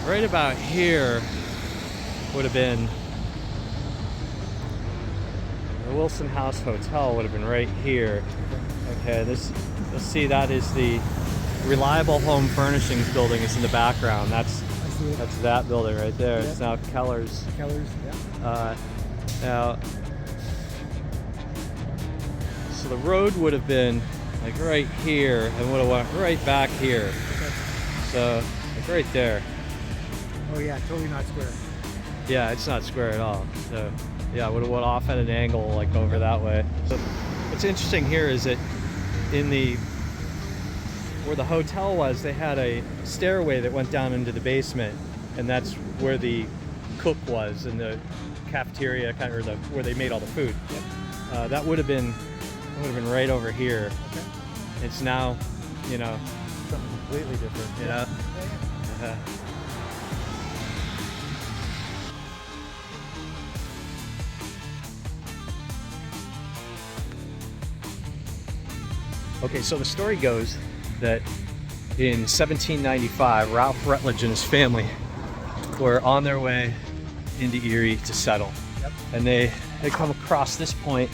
right about here would have been the Wilson House Hotel. Would have been right here. Okay, this, you'll see that is the Reliable Home Furnishings building. Is in the background. That's that building right there. Yeah. It's now Keller's. Yeah. Now, so the road would have been like right here and would have went right back here. Okay. So like right there. Oh yeah, totally not square. Yeah, it's not square at all. So yeah, would have went off at an angle like over that way. So what's interesting here is that in the where the hotel was, they had a stairway that went down into the basement, and that's where the cook was in the cafeteria, kind of, or where they made all the food. Yep. That would have been right over here. Okay. It's now, you know, something completely different. You know. Yeah. Okay, so the story goes that in 1795, Ralph Rutledge and his family were on their way into Erie to settle. Yep. And they had come across this point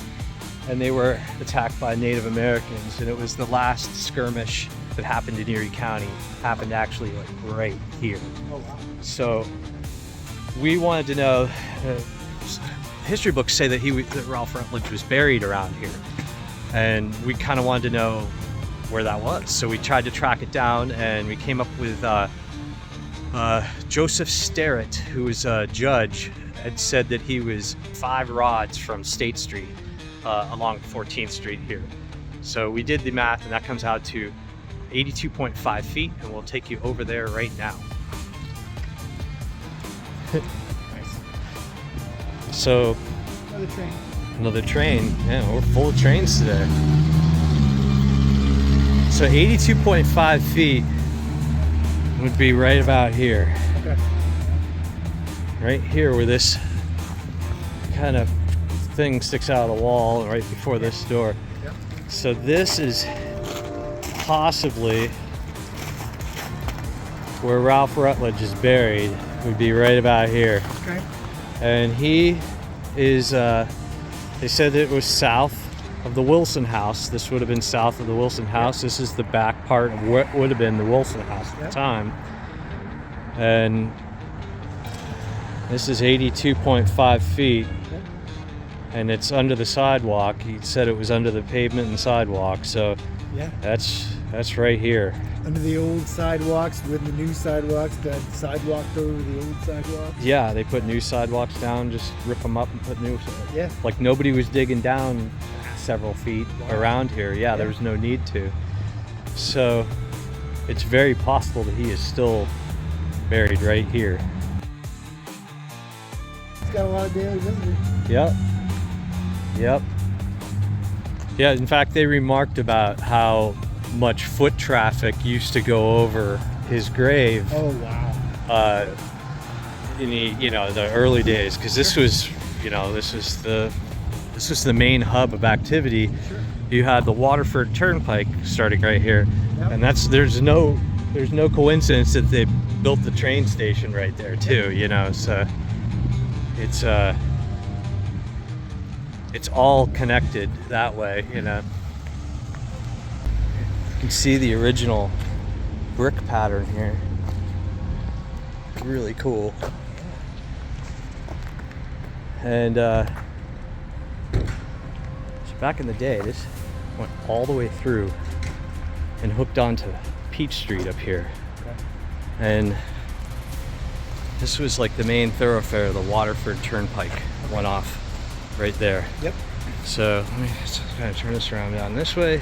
and they were attacked by Native Americans, and it was the last skirmish that happened in Erie County. Happened actually like right here. Oh, wow. So we wanted to know, history books say that that Ralph Rutledge was buried around here. And we kind of wanted to know where that was. So we tried to track it down, and we came up with Joseph Sterrett, who was a judge, had said that he was 5 rods from State Street along 14th Street here. So we did the math, and that comes out to 82.5 feet, and we'll take you over there right now. Nice. So another train. Yeah, we're full of trains today. So 82.5 feet would be right about here. Okay. Right here where this kind of thing sticks out of the wall right before this door. Yep. So this is possibly where Ralph Rutledge is buried. Would be right about here. Okay. And he is they said it was south of the Wilson House. This would have been south of the Wilson House. This is the back part of what would have been the Wilson House at the time. And this is 82.5 feet. And it's under the sidewalk. He said it was under the pavement and sidewalk. So yeah, that's right here. Under the old sidewalks, with the new sidewalks, the sidewalk over the old sidewalks? Yeah, they put new sidewalks down, just rip them up and put new. Yeah. Like nobody was digging down several feet around here. Yeah, there was no need to. So it's very possible that he is still buried right here. He's got a lot of daily visitors. Yep. Yep. Yeah, in fact, they remarked about how much foot traffic used to go over his grave. Oh wow! In the early days, because this was, this was the main hub of activity. Sure. You had the Waterford Turnpike starting right here, yep. And there's no coincidence that they built the train station right there too. So it's all connected that way. You can see the original brick pattern here. Really cool. And so back in the day, this went all the way through and hooked onto Peach Street up here. Okay. And this was like the main thoroughfare. The Waterford Turnpike went off right there. Yep. So let me just kind of turn this around down this way.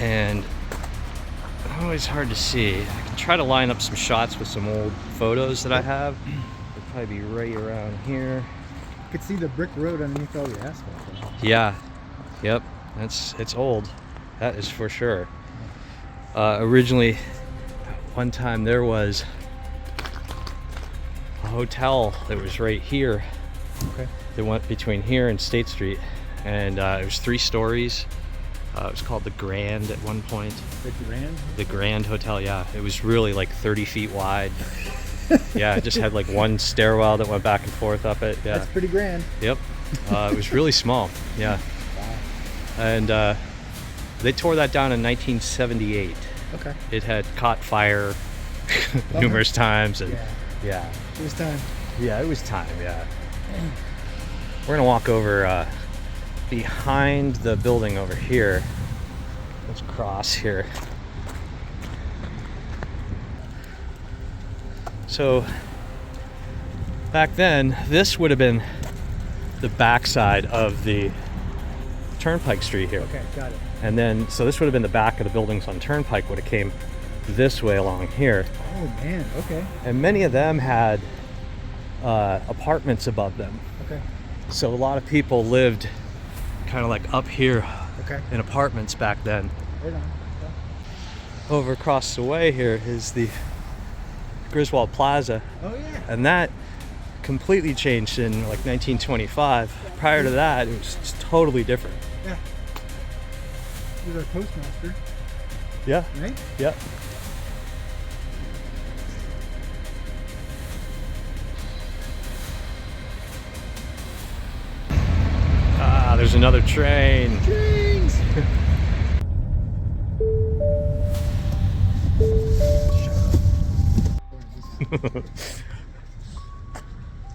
And always hard to see. I can try to line up some shots with some old photos that I have. It'll probably be right around here. You could see the brick road underneath all the asphalt. Yeah. Yep. It's old. That is for sure. Originally, one time there was a hotel that was right here. Okay. That went between here and State Street, and it was 3 stories. It was called the Grand at one point. The Grand? The Grand Hotel, yeah. It was really like 30 feet wide. Yeah, it just had like one stairwell that went back and forth up it. Yeah. That's pretty grand. Yep. It was really small. Yeah. Wow. And they tore that down in 1978. Okay. It had caught fire numerous times. And yeah. It was time. Yeah, it was time, yeah. We're gonna walk over behind the building over here. Let's cross here. So back then, this would have been the backside of the Turnpike Street here. Okay, got it. And then, so this would have been the back of the buildings on Turnpike, would have came this way along here. Oh man, okay. And many of them had apartments above them. Okay. So a lot of people lived kind of like up here in apartments back then. Right on. Yeah. Over across the way here is the Griswold Plaza. Oh yeah. And that completely changed in like 1925. Prior to that, it was just totally different. Yeah. Here's our postmaster, Yeah. right? Yep. Ah, there's another train. Trains!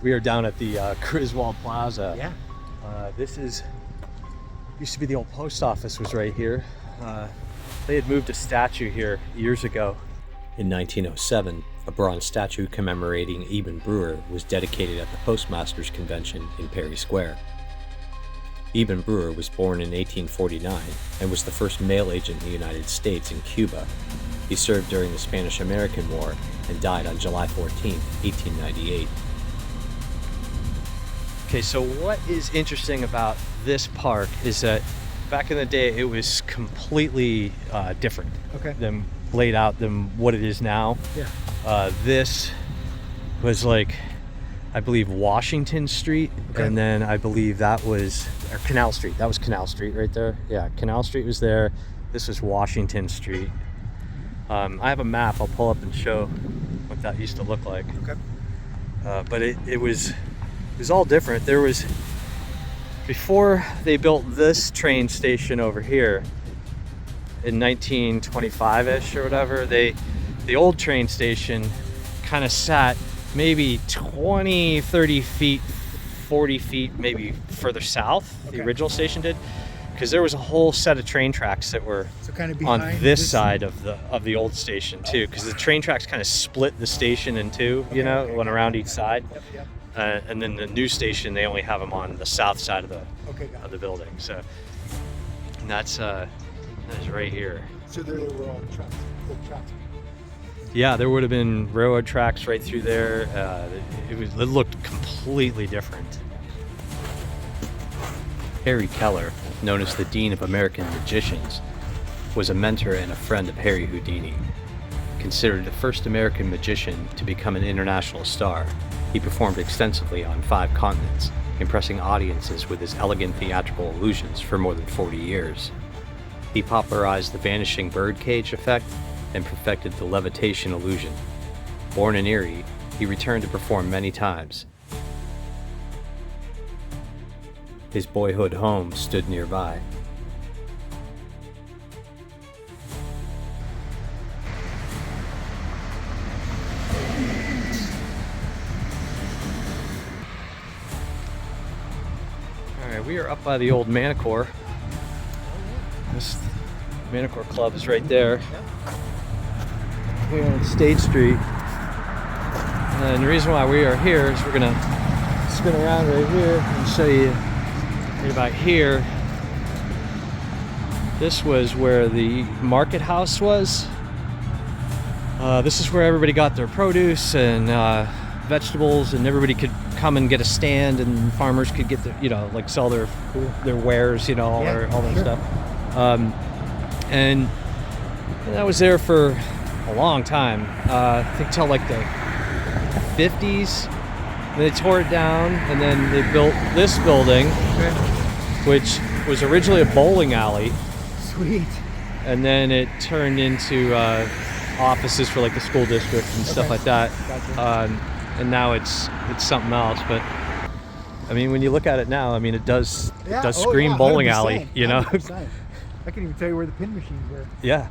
We are down at the Griswold Plaza. Yeah. This used to be the old post office was right here. They had moved a statue here years ago. In 1907, a bronze statue commemorating Eben Brewer was dedicated at the Postmasters Convention in Perry Square. Eben Brewer was born in 1849 and was the first mail agent in the United States in Cuba. He served during the Spanish-American War and died on July 14, 1898. Okay, so what is interesting about this park is that back in the day it was completely different than laid out than what it is now. Yeah. This was like, I believe, Washington Street, and then I believe that was Canal Street. That was Canal Street right there. Yeah, Canal Street was there. This was Washington Street. I have a map I'll pull up and show what that used to look like. Okay. But it was all different. There was, before they built this train station over here in 1925-ish or whatever, the old train station kind of sat maybe 20, 30 feet, 40 feet, maybe further south. The original station did, because there was a whole set of train tracks that were kind of on this side of the old station too, because the train tracks kind of split the station in two, you know, went around each side. Yep. And then the new station, they only have them on the south side of the building. So and that is right here. So there were all tracks, old tracks. Yeah, there would have been railroad tracks right through there. It looked completely different. Harry Keller, known as the Dean of American Magicians, was a mentor and a friend of Harry Houdini. Considered the first American magician to become an international star, he performed extensively on 5 continents, impressing audiences with his elegant theatrical illusions for more than 40 years. He popularized the vanishing birdcage effect and perfected the levitation illusion. Born in Erie, he returned to perform many times. His boyhood home stood nearby. Alright, we are up by the old Manicure. This Manicure Club is right there. Here on State Street. And the reason why we are here is we're gonna spin around right here and show you right about here. This was where the market house was. This is where everybody got their produce and vegetables, and everybody could come and get a stand, and farmers could get their, you know, like sell their wares, you know, all that stuff. And that was there for a long time. I think till like the 50s. They tore it down, and then they built this building, which was originally a bowling alley. Sweet. And then it turned into offices for like the school district and stuff like that. Gotcha. And now it's something else. But I mean, when you look at it now, I mean, it does scream bowling alley, you know? 100%. I can even tell you where the pin machines were. Yeah.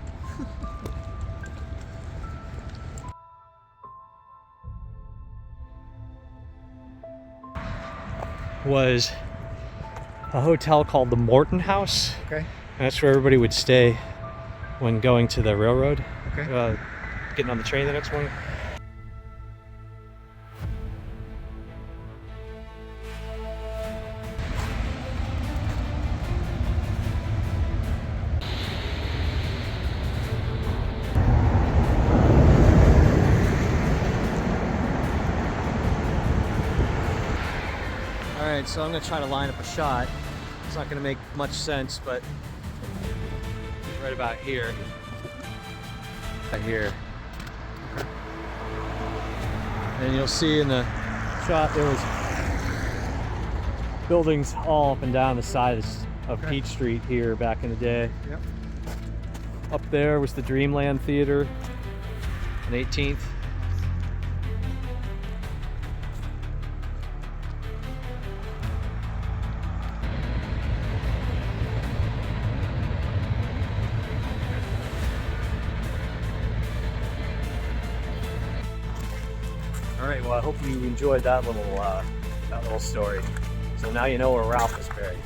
Was a hotel called the Morton House. Okay. And that's where everybody would stay when going to the railroad. Okay. Getting on the train the next morning. Alright, so I'm going to try to line up a shot. It's not going to make much sense, but right about here. Right here. And you'll see in the shot there was buildings all up and down the sides of Peach Street here back in the day. Yep. Up there was the Dreamland Theater on 18th. All right, well, I hope you enjoyed that little story. So now you know where Ralph is buried.